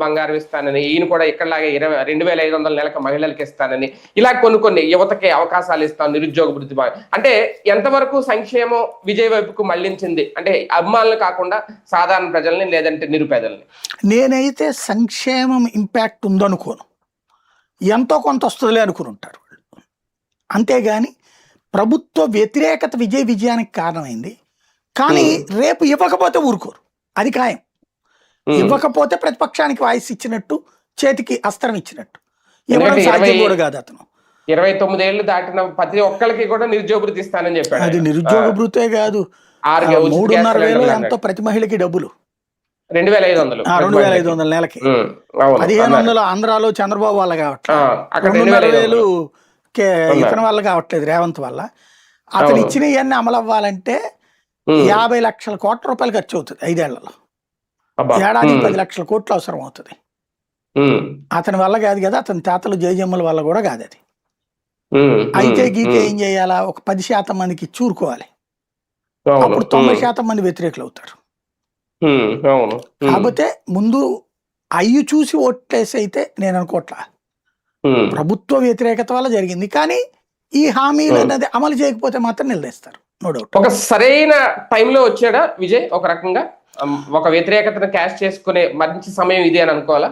బంగారం ఇస్తానని, ఈయన కూడా ఇక్కడలాగే 22,500 నెలకు మహిళలకు ఇస్తానని, ఇలా కొన్ని యువతకి అవకాశాలు ఇస్తాను, నిరుద్యోగ వృద్ధి అంటే ఎంతవరకు సంక్షేమం విజయ్ వైపుకు మళ్లించింది? అంటే అభిమానులు కాకుండా సాధారణ ప్రజల్ని లేదంటే నిరుపేదల్ని. నేనైతే సంక్షేమం ఇంపాక్ట్ ఉందనుకోను, ఎంతో కొంత వస్తుందిలే అనుకుని ఉంటారు. అంతేగాని ప్రభుత్వ వ్యతిరేకత విజయానికి కారణమైంది. కానీ రేపు ఇవ్వకపోతే ఊరుకోరు, అది ఖాయం. ఇవ్వకపోతే ప్రతిపక్షానికి వాయిస్ ఇచ్చినట్టు, చేతికి అస్త్రం ఇచ్చినట్టు. ఇవ్వడం సాధ్యం కూడా కాదు. అతను 29 ఏళ్ళు దాటిన ప్రతి ఒక్కరికి కూడా నిరుద్యోగ వృత్తి ఇస్తానని చెప్పాడు. అది నిరుద్యోగ వృత్తే కాదు, 3,500 ఎంతో ప్రతి మహిళకి డబ్బులు, 2,500 నెలకి. 1,500 ఆంధ్రాలో చంద్రబాబు వల్ల కావట్లేదు, 2,500 ఇతని వల్ల కావట్లేదు, రేవంత్ వల్ల. అతను ఇచ్చిన ఇవన్నీ అమలు అవ్వాలంటే 50 లక్షల కోట్ల రూపాయలు ఖర్చు అవుతుంది 5 ఏళ్లలో. ఏడాది 10 లక్షల కోట్లు అవసరం అవుతుంది. అతని వల్ల కాదు కదా, అతని తాతలు జయజమ్మల వల్ల కూడా కాదు అది. అయితే గీకే ఏం చేయాలా, ఒక 10% మందికి చూరుకోవాలి, అప్పుడు 90% మంది వ్యతిరేకులు అవుతారు. కాకపోతే ముందు అయ్యి చూసి ఓట్లేసి అయితే నేను అనుకోవట్లా, ప్రభుత్వ వ్యతిరేకత వల్ల జరిగింది. కానీ ఈ హామీలు అనేది అమలు చేయకపోతే మాత్రం నిలదీస్తారు, నో డౌట్. ఒక సరైన టైంలో వచ్చాడా విజయ్? ఒక రకంగా ఒక వ్యతిరేకతను క్యాష్ చేసుకునే మంచి సమయం ఇది అని అనుకోవాలా?